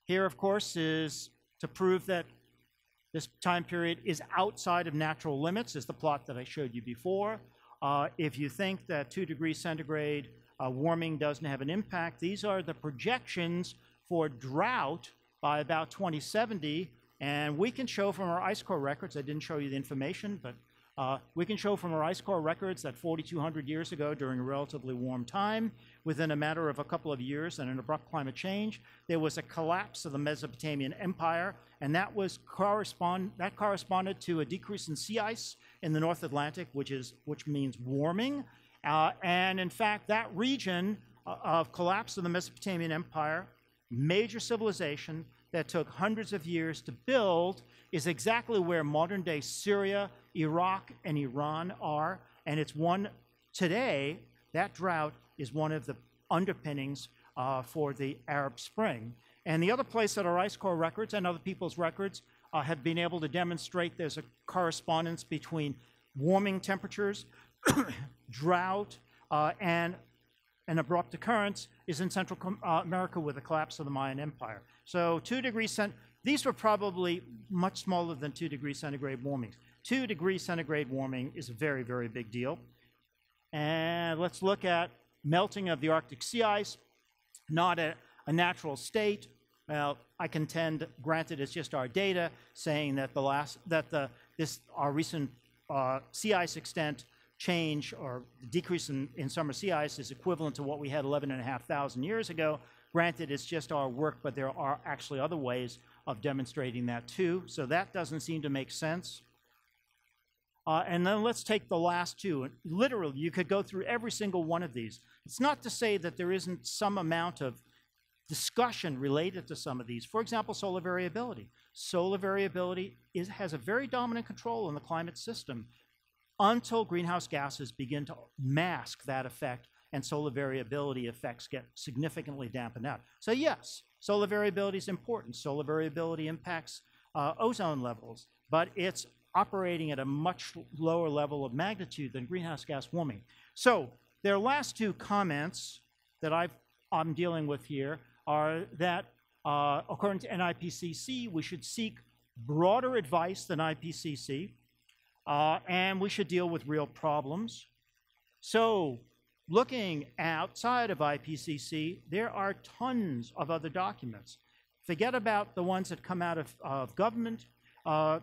Here, of course, is to prove that this time period is outside of natural limits, is the plot that I showed you before. If you think that 2 degrees centigrade warming doesn't have an impact, these are the projections for drought by about 2070. And we can show from our ice core records, I didn't show you the information, but we can show from our ice core records that 4,200 years ago, during a relatively warm time, within a matter of a couple of years and an abrupt climate change, there was a collapse of the Mesopotamian Empire, and that corresponded to a decrease in sea ice in the North Atlantic, which means warming. And in fact, that region of collapse of the Mesopotamian Empire, major civilization that took hundreds of years to build, is exactly where modern-day Syria, Iraq, and Iran are. And it's today, that drought is one of the underpinnings for the Arab Spring. And the other place that our ice core records and other people's records have been able to demonstrate there's a correspondence between warming temperatures, drought, and an abrupt occurrence is in Central America with the collapse of the Mayan Empire. So 2 degrees these were probably much smaller than 2 degrees centigrade warmings. 2 degrees centigrade warming is a very, very big deal. And let's look at melting of the Arctic sea ice, not a natural state. Well, I contend, granted, it's just our data saying that our recent sea ice extent change or decrease in summer sea ice is equivalent to what we had 11,500 years ago. Granted, it's just our work, but there are actually other ways of demonstrating that too. So that doesn't seem to make sense. And then let's take the last two. Literally, you could go through every single one of these. It's not to say that there isn't some amount of discussion related to some of these. For example, solar variability. Solar variability has a very dominant control in the climate system until greenhouse gases begin to mask that effect and solar variability effects get significantly dampened out. So yes, solar variability is important. Solar variability impacts ozone levels, but it's operating at a much lower level of magnitude than greenhouse gas warming. So their last two comments that I'm dealing with here are that according to NIPCC, we should seek broader advice than IPCC, and we should deal with real problems. So looking outside of IPCC, there are tons of other documents. Forget about the ones that come out of government.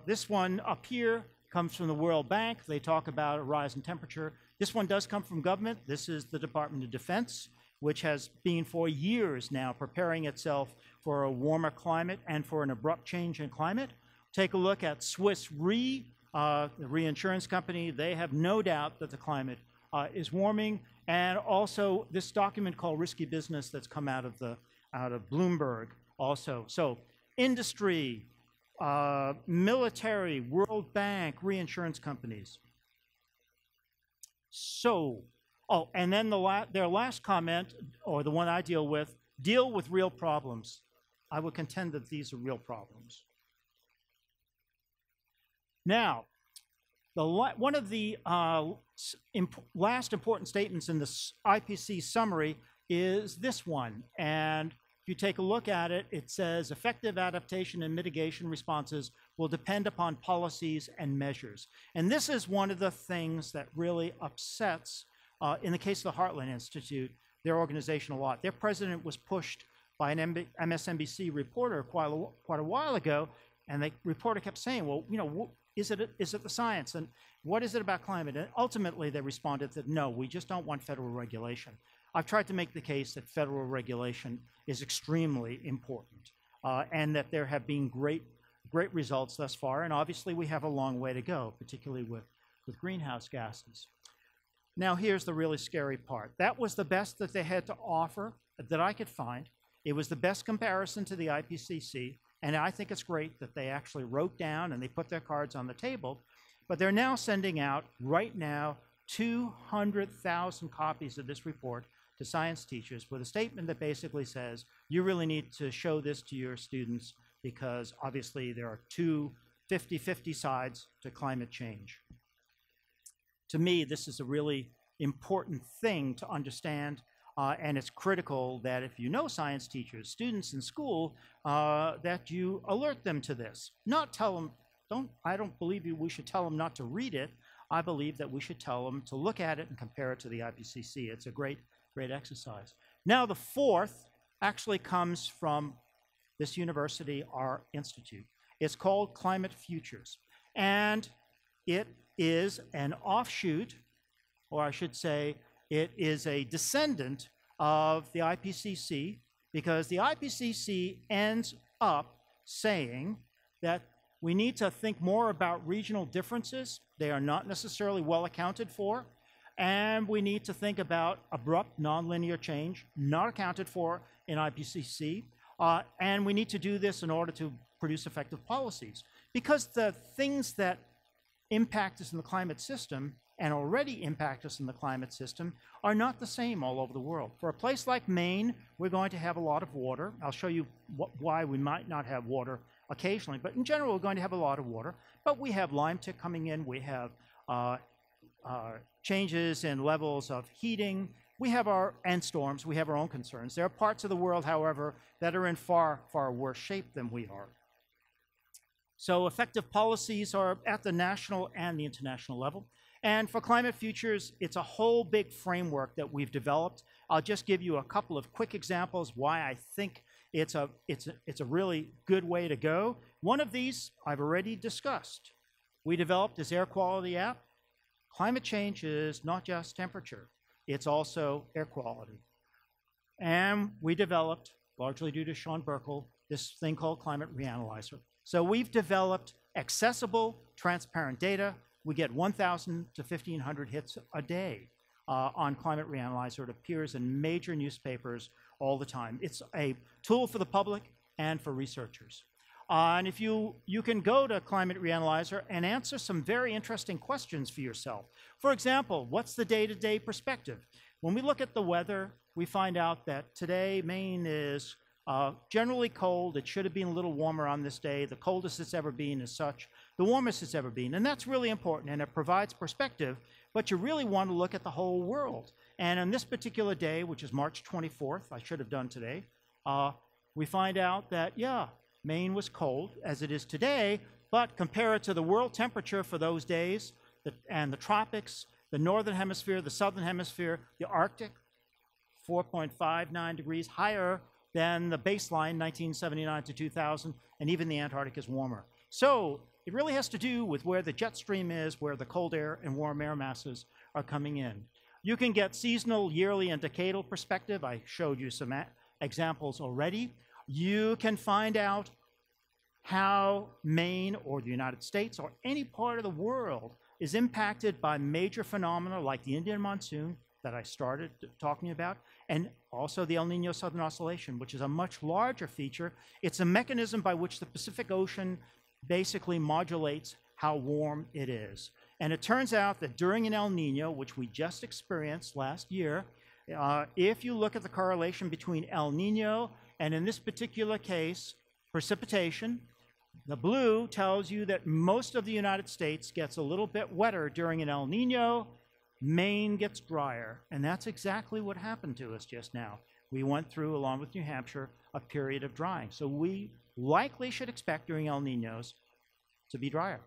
This one up here comes from the World Bank. They talk about a rise in temperature. This one does come from government. This is the Department of Defense, which has been for years now preparing itself for a warmer climate and for an abrupt change in climate. Take a look at Swiss Re, the reinsurance company. They have no doubt that the climate is warming. And also this document called Risky Business that's come out of Bloomberg also. So industry, military, World Bank, reinsurance companies. So, oh, and then their last comment, or the one I deal with real problems. I would contend that these are real problems. Now, one of the last important statements in this IPC summary is this one. And if you take a look at it, it says effective adaptation and mitigation responses will depend upon policies and measures. And this is one of the things that really upsets, in the case of the Heartland Institute, their organization a lot. Their president was pushed by an MSNBC reporter quite a while ago, and the reporter kept saying, well, you know, is it the science? And what is it about climate? And ultimately, they responded that, no, we just don't want federal regulation. I've tried to make the case that federal regulation is extremely important, and that there have been great results thus far. And obviously, we have a long way to go, particularly with greenhouse gases. Now, here's the really scary part. That was the best that they had to offer that I could find. It was the best comparison to the IPCC. And I think it's great that they actually wrote down and they put their cards on the table. But they're now sending out, right now, 200,000 copies of this report to science teachers with a statement that basically says, you really need to show this to your students because obviously there are two 50-50 sides to climate change. To me, this is a really important thing to understand. And it's critical that if you know science teachers, students in school, that you alert them to this. Not tell them, I don't believe we should tell them not to read it. I believe that we should tell them to look at it and compare it to the IPCC. It's a great exercise. Now the fourth actually comes from this university, our institute. It's called Climate Futures. And it is an offshoot, or I should say, it is a descendant of the IPCC, because the IPCC ends up saying that we need to think more about regional differences. They are not necessarily well accounted for. And we need to think about abrupt nonlinear change, not accounted for in IPCC. And we need to do this in order to produce effective policies. Because the things that impact us in the climate system and already impact us in the climate system are not the same all over the world. For a place like Maine, we're going to have a lot of water. I'll show you why we might not have water occasionally, but in general, we're going to have a lot of water. But we have lime tick coming in. We have changes in levels of heating. We have and storms. We have our own concerns. There are parts of the world, however, that are in far, far worse shape than we are. So effective policies are at the national and the international level. And for Climate Futures, it's a whole big framework that we've developed. I'll just give you a couple of quick examples why I think it's a really good way to go. One of these I've already discussed. We developed this air quality app. Climate change is not just temperature, it's also air quality. And we developed, largely due to Sean Burkle, this thing called Climate Reanalyzer. So we've developed accessible, transparent data. We get 1,000 to 1,500 hits a day on Climate Reanalyzer. It appears in major newspapers all the time. It's a tool for the public and for researchers. And if you can go to Climate Reanalyzer and answer some very interesting questions for yourself. For example, what's the day-to-day perspective? When we look at the weather, we find out that today Maine is generally cold. It should have been a little warmer on this day. The coldest it's ever been is such. The warmest it's ever been. And that's really important, and it provides perspective, but you really want to look at the whole world. And on this particular day, which is March 24th, I should have done today, we find out that, yeah, Maine was cold, as it is today, but compare it to the world temperature for those days, and the tropics, the northern hemisphere, the southern hemisphere, the Arctic, 4.59 degrees higher than the baseline, 1979 to 2000, and even the Antarctic is warmer. So it really has to do with where the jet stream is, where the cold air and warm air masses are coming in. You can get seasonal, yearly, and decadal perspective. I showed you some examples already. You can find out how Maine or the United States or any part of the world is impacted by major phenomena like the Indian monsoon that I started talking about, and also the El Nino Southern Oscillation, which is a much larger feature. It's a mechanism by which the Pacific Ocean basically modulates how warm it is. And it turns out that during an El Nino, which we just experienced last year, if you look at the correlation between El Nino and, in this particular case, precipitation, the blue tells you that most of the United States gets a little bit wetter during an El Nino. Maine gets drier, and that's exactly what happened to us just now. We went through, along with New Hampshire, a period of drying. So we likely should expect during El Ninos to be drier.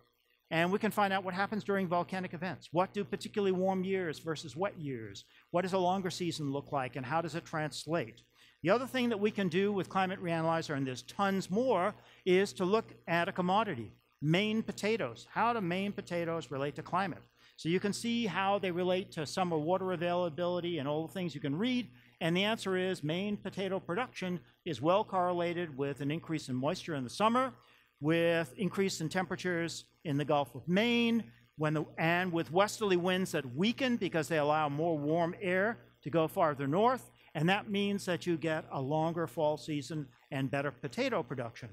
And we can find out what happens during volcanic events. What do particularly warm years versus wet years? What does a longer season look like, and how does it translate? The other thing that we can do with Climate Reanalyzer, and there's tons more, is to look at a commodity, Maine potatoes. How do Maine potatoes relate to climate? So you can see how they relate to summer water availability and all the things you can read. And the answer is Maine potato production is well correlated with an increase in moisture in the summer, with increase in temperatures in the Gulf of Maine, and with westerly winds that weaken because they allow more warm air to go farther north. And that means that you get a longer fall season and better potato production.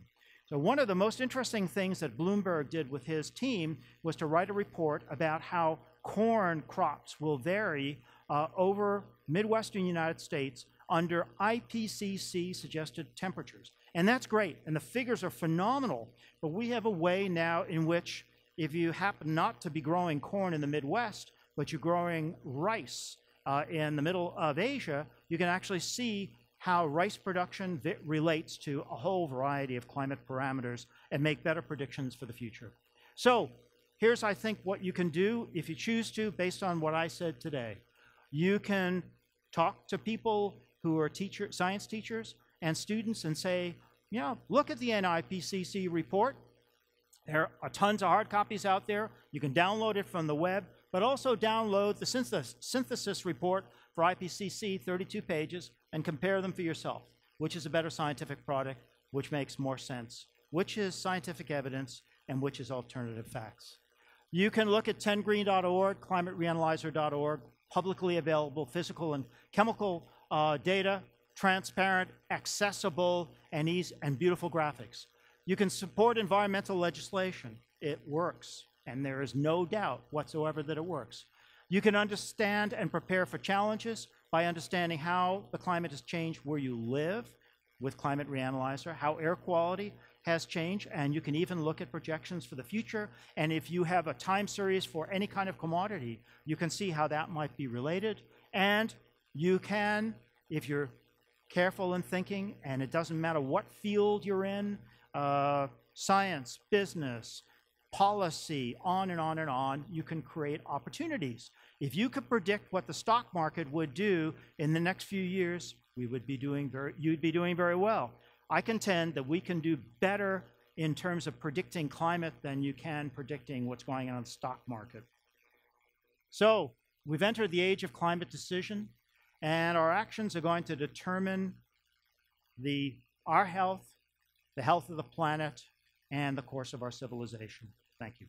So one of the most interesting things that Bloomberg did with his team was to write a report about how corn crops will vary over Midwestern United States under IPCC suggested temperatures. And that's great, and the figures are phenomenal, but we have a way now in which if you happen not to be growing corn in the Midwest, but you're growing rice in the middle of Asia, you can actually see how rice production relates to a whole variety of climate parameters and make better predictions for the future. So here's, I think, what you can do if you choose to, based on what I said today. You can talk to people who are science teachers and students and say, you know, look at the NIPCC report. There are tons of hard copies out there. You can download it from the web, but also download the synthesis report for IPCC, 32 pages, and compare them for yourself. Which is a better scientific product, which makes more sense, which is scientific evidence, and which is alternative facts. You can look at 10green.org, climatereanalyzer.org, publicly available physical and chemical data, transparent, accessible, and beautiful graphics. You can support environmental legislation. It works, and there is no doubt whatsoever that it works. You can understand and prepare for challenges by understanding how the climate has changed where you live with Climate Reanalyzer, how air quality has changed, and you can even look at projections for the future. And if you have a time series for any kind of commodity, you can see how that might be related. And you can, if you're careful in thinking, and it doesn't matter what field you're in, science, business, policy, on and on and on, you can create opportunities. If you could predict what the stock market would do in the next few years, you'd be doing very well. I contend that we can do better in terms of predicting climate than you can predicting what's going on in the stock market. So we've entered the age of climate decision, and our actions are going to determine our health, the health of the planet, and the course of our civilization. Thank you.